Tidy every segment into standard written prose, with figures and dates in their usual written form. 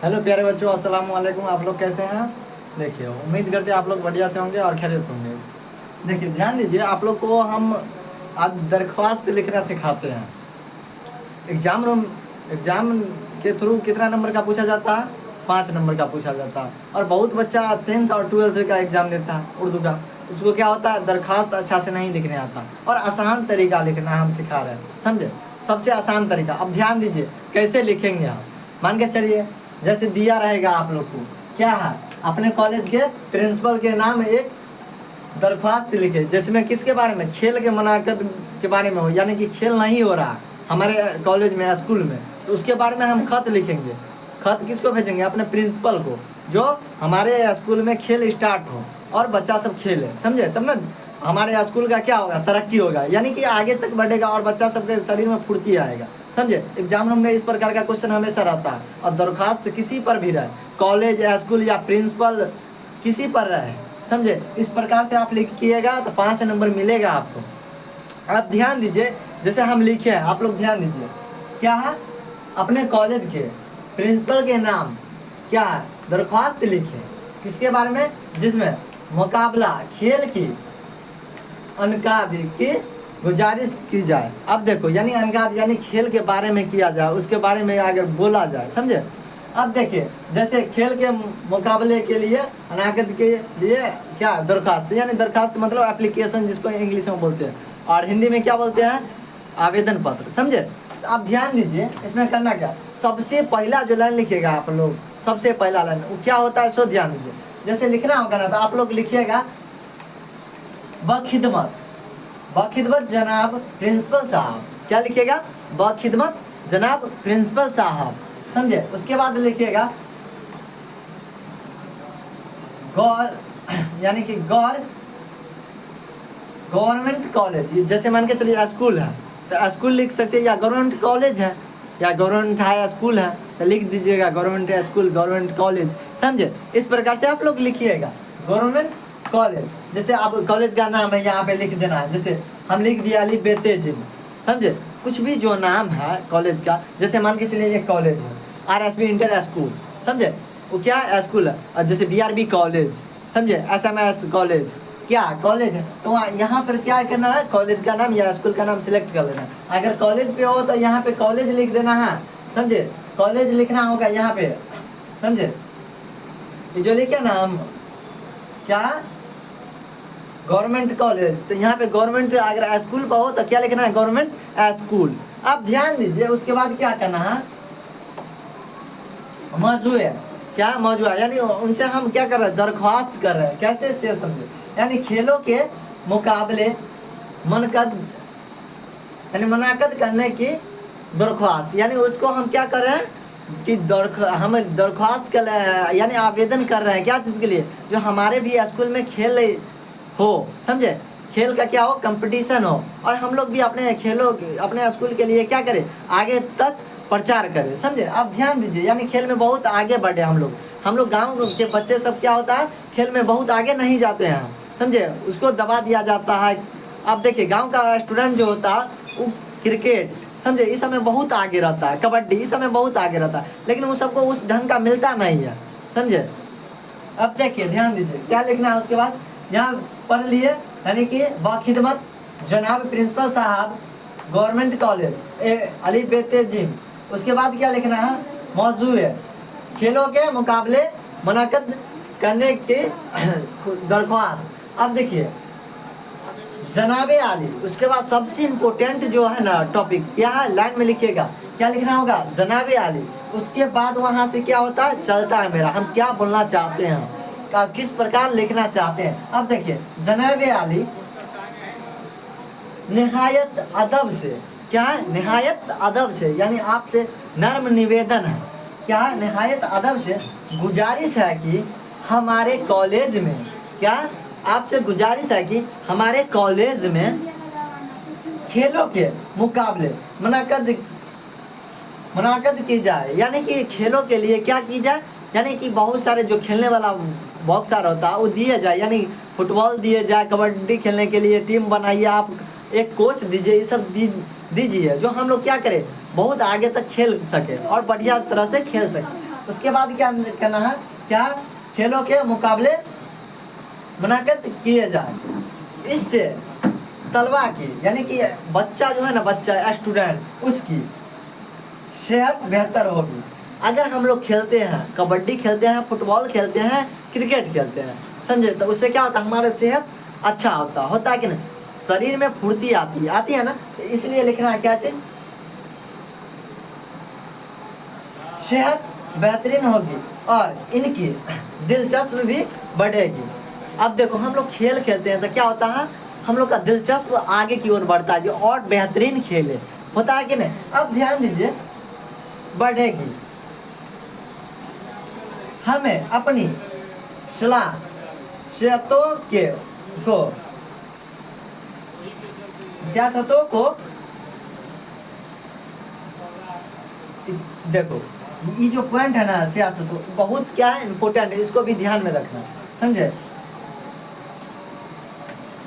Hello प्यारे बच्चों, अस्सलाम वालेकुम। आप लोग कैसे हैं? देखिए, उम्मीद करते हैं आप लोग बढ़िया से होंगे और खैरियत होंगे। देखिए, ध्यान दीजिए, आप लोग को हम आज दरख्वास्त लिखना सिखाते हैं। एग्जाम रूम एग्जाम के थ्रू कितना नंबर का पूछा जाता है? 5 नंबर का पूछा जाता है। और बहुत बच्चा 10th और 12th का एग्जाम देता है उर्दू का, उसको क्या होता है, दरख्वास्त अच्छा से नहीं लिखने आता और आसान तरीका लिखना हम सिखा रहे हैं, समझे? सबसे आसान तरीका। अब ध्यान दीजिए कैसे लिखेंगे आप। मान के चलिए, जैसे दिया रहेगा आप लोग को, क्या है, अपने कॉलेज के प्रिंसिपल के नाम एक दरख्वास्त लिखे, जिसमें किसके बारे में, खेल के मुनाकद के बारे में हो, यानी कि खेल नहीं हो रहा हमारे कॉलेज में, स्कूल में, तो उसके बारे में हम खत लिखेंगे। खत किसको भेजेंगे? अपने प्रिंसिपल को, जो हमारे स्कूल में खेल स्टार्ट हो और बच्चा सब खेले, समझे? तब ना हमारे स्कूल का क्या होगा, तरक्की होगा, यानी कि आगे तक बढ़ेगा और बच्चा सबके शरीर में फुर्ती आएगा, समझे? एग्जाम रूम में इस प्रकार का क्वेश्चन हमेशा रहता है। और दरख्वास्त किसी पर भी रहे, कॉलेज, स्कूल या प्रिंसिपल, किसी पर रहे, समझे? इस प्रकार से आप लिखिएगा तो 5 नंबर मिलेगा आपको। अब ध्यान दीजिए, जैसे हम लिखे हैं, आप लोग ध्यान दीजिए, क्या है, अपने कॉलेज के प्रिंसिपल के नाम, क्या है, दरख्वास्त लिखे, किसके बारे में, जिसमें मुकाबला खेल की अनकाद की गुजारिश की जाए। अब देखो, यानी अनकाद यानी खेल के बारे में किया जाए, उसके बारे में अगर बोला जाए, समझे? अब देखिए, जैसे खेल के मुकाबले के लिए, अनाकद के लिए क्या, दरख्वास्त, यानी दरख्वास्त मतलब एप्लीकेशन, जिसको इंग्लिश में बोलते हैं, और हिंदी में क्या बोलते हैं, आवेदन पत्र, समझे? तो आप ध्यान दीजिए, इसमें करना क्या, सबसे पहला जो लाइन लिखिएगा आप लोग, सबसे पहला लाइन वो क्या होता है, सो ध्यान दीजिए। जैसे लिखना होगा ना, तो आप लोग लिखिएगा बखिदमत, बखिदमत जनाब प्रिंसिपल साहब। क्या लिखिएगा? बखिदमत जनाब प्रिंसिपल साहब, समझे? उसके बाद लिखिएगा गौर, यानी कि गवर्नमेंट कॉलेज, जैसे मान के चलिए स्कूल है तो स्कूल लिख सकते हैं, या गवर्नमेंट कॉलेज है या गवर्नमेंट हाई स्कूल है तो लिख दीजिएगा गवर्नमेंट स्कूल, गवर्नमेंट कॉलेज, समझे? इस प्रकार से आप लोग लिखिएगा गवर्नमेंट कॉलेज। जैसे आप कॉलेज का नाम है यहाँ पे लिख देना है, जैसे हम लिख दिया अली बेते जिम, समझे? कुछ भी जो नाम है कॉलेज का, जैसे मान के चलिए एक कॉलेज है RSB इंटर स्कूल, समझे? वो क्या स्कूल है, और जैसे BRB कॉलेज, समझे? SMS कॉलेज, क्या कॉलेज है, तो वहाँ यहाँ पर क्या करना है, कॉलेज का नाम या स्कूल का नाम सिलेक्ट कर लेना है। अगर कॉलेज पे हो तो यहाँ पे कॉलेज लिख देना है, समझे? कॉलेज लिखना होगा यहाँ पे, समझे? ये जो लिखे ना हम, क्या, गवर्नमेंट कॉलेज, तो यहाँ पे गवर्नमेंट, अगर स्कूल पर हो तो क्या लिखना है, गवर्नमेंट स्कूल। अब ध्यान दीजिए, उसके बाद क्या करना है, मौजूद है, क्या मौजूद है, यानी उनसे हम क्या कर रहे हैं, दरख्वास्त कर रहे हैं। कैसे से समझे, यानी खेलों के मुकाबले मनकद, यानी मुनाकद करने की दरख्वास्त, यानी उसको हम क्या कर रहे हैं कि हम दरख्वास्त कर रहे हैं, यानी आवेदन कर रहे हैं, क्या चीज़ के लिए, जो हमारे भी स्कूल में खेल हो, समझे? खेल का क्या हो, कंपटीशन हो, और हम लोग भी अपने खेलों, अपने स्कूल के लिए क्या करें, आगे तक प्रचार करें, समझे? आप ध्यान दीजिए, यानी खेल में बहुत आगे बढ़े हम लोग गांव के बच्चे सब क्या होता है, खेल में बहुत आगे नहीं जाते हैं, समझे? उसको दबा दिया जाता है। आप देखिए, गांव का स्टूडेंट जो होता है वो क्रिकेट, समझे, इस समय बहुत आगे रहता है, कबड्डी इस समय बहुत आगे रहता है, लेकिन वो सबको उस ढंग का मिलता नहीं है, समझे? अब देखिए, ध्यान दीजिए, क्या लिखना है उसके बाद, यहाँ पढ़ लिए, यानी कि बाखिदमत जनाब प्रिंसिपल साहब गवर्नमेंट कॉलेज अली बेते जिम। उसके बाद क्या लिखना है, मौजू है खेलों के मुकाबले मुनाकद करने के दरख्वास्त। अब देखिए, जनाबे आली, उसके बाद सबसे इम्पोर्टेंट जो है ना टॉपिक, क्या है, लाइन में लिखिएगा, क्या लिखना होगा, जनाबे आली। उसके बाद वहाँ से क्या होता है, चलता है मेरा, हम क्या बोलना चाहते हैं, आप किस प्रकार लिखना चाहते हैं। अब देखिए, जनाबे आली निहायत अदब से, क्या है, निहायत अदब से, यानी आपसे नर्म निवेदन है, क्या है, निहायत अदब से गुजारिश है कि हमारे कॉलेज में, क्या, आपसे गुजारिश है कि हमारे कॉलेज में खेलों के मुकाबले मुनाकद की जाए, यानी कि खेलों के लिए क्या की जाए, यानी कि बहुत सारे जो खेलने वाला बॉक्सर होता है वो दिए जाए, यानी फुटबॉल दिए जाए, कबड्डी खेलने के लिए टीम बनाइए, आप एक कोच दीजिए, ये सब दीजिए, जो हम लोग क्या करें, बहुत आगे तक खेल सके और बढ़िया तरह से खेल सके। उसके बाद क्या करना है, क्या खेलों के मुकाबले मुनाकिद किए जाए। इससे तलबा की यानी कि बच्चा जो है ना, बच्चा स्टूडेंट, उसकी सेहत बेहतर होगी। अगर हम लोग खेलते हैं, कबड्डी खेलते हैं, फुटबॉल खेलते हैं, क्रिकेट खेलते हैं, समझे, तो उससे क्या होता है, हमारा सेहत अच्छा होता है कि नहीं, शरीर में फुर्ती आती है ना। तो इसलिए लिखना है क्या चीज़, सेहत बेहतरीन होगी और इनकी दिलचस्पी भी बढ़ेगी। अब देखो हम लोग खेल खेलते हैं तो क्या होता है, हम लोग का दिलचस्प आगे की ओर बढ़ता है, जो और बेहतरीन खेल है, होता है कि नहीं। अब ध्यान दीजिए, बढ़ेगी। हमें अपनी सलाह सियासतों को देखो, ये जो पॉइंट है ना, सियासत बहुत क्या है, इम्पोर्टेंट है, इसको भी ध्यान में रखना, समझे,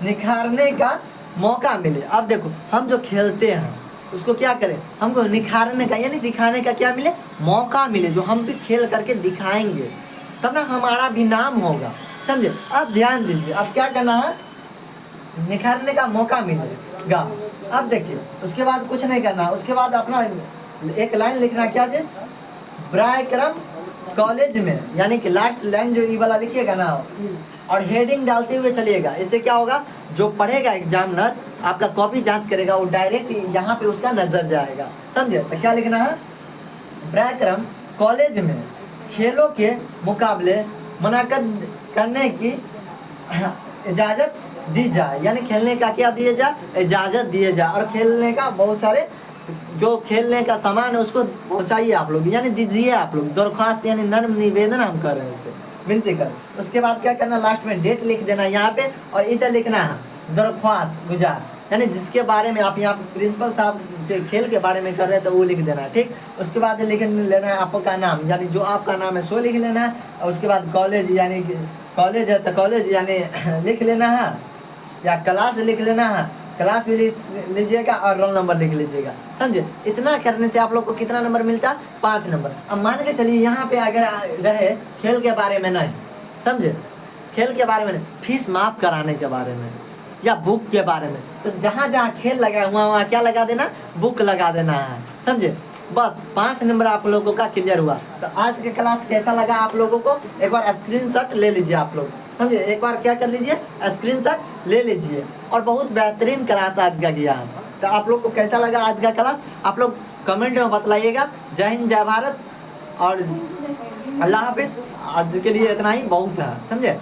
निखारने का मौका मिले। अब देखो हम जो खेलते हैं उसको क्या करें, हमको निखारने का यानी दिखाने का क्या मिले, मौका मिले, जो हम भी खेल करके दिखाएंगे, तब ना हमारा भी नाम होगा, समझे। अब ध्यान दीजिए, अब क्या करना है, निखारने का मौका मिलेगा। अब देखिए उसके बाद कुछ नहीं करना, उसके बाद अपना एक लाइन लिखना, क्या चीज, ब्रायक्रम कॉलेज में, यानी कि लास्ट लाइन जो ये वाला लिखिएगा ना, और हेडिंग डालते हुए चलिएगा। इससे क्या होगा, जो पढ़ेगा एग्जामिनर आपका कॉपी जांच करेगा, वो डायरेक्ट यहाँ पे उसका नजर जाएगा, समझे। तो क्या लिखना है, ब्रायक्रम कॉलेज में खेलों के मुकाबले मुनाकिद करने की इजाज़त दी जाए, यानी खेलने का क्या दिया जाए, इजाज़त दिए जाए, और खेलने का बहुत सारे जो खेलने का सामान है उसको पहुँचाइए आप लोग, यानी दीजिए आप लोग, दरख्वास्त यानी नर्म निवेदन हम कर रहे हैं उससे, विनती कर। उसके बाद क्या करना, लास्ट में डेट लिख देना यहाँ पे, और इधर लिखना है दरख्वास्त गुजार, यानी जिसके बारे में आप यहाँ पे प्रिंसिपल साहब से खेल के बारे में कर रहे हैं तो वो लिख देना है, ठीक। उसके बाद लिख लेना है आपका नाम, यानी जो आपका नाम है सो लिख लेना है। और उसके बाद कॉलेज, यानी कॉलेज है तो कॉलेज यानी लिख लेना है, या क्लास लिख लेना है, क्लास भी लिख लीजिएगा, और रोल नंबर लिख लीजिएगा, समझे। इतना करने से आप लोग को कितना नंबर मिलता है, 5 नंबर। अब मान के चलिए यहाँ पे अगर रहे खेल के बारे में नहीं, समझे, खेल के बारे में नहीं, फीस माफ कराने के बारे में या बुक के बारे में, तो जहाँ जहाँ खेल लगा हुआ वहाँ क्या लगा देना, बुक लगा देना है, समझे। बस 5 नंबर आप लोगों का क्लियर हुआ। तो आज के क्लास कैसा लगा आप लोगों को, एक बार स्क्रीनशॉट ले लीजिए आप लोग, समझे, एक बार क्या कर लीजिए, स्क्रीनशॉट ले लीजिए। और बहुत बेहतरीन क्लास आज का गया है। तो आप लोग को कैसा लगा आज का क्लास, आप लोग कमेंट में बतलाइएगा। जय हिंद, जय भारत, और अल्लाह हाफिज़। आज के लिए इतना ही बहुत है, समझे।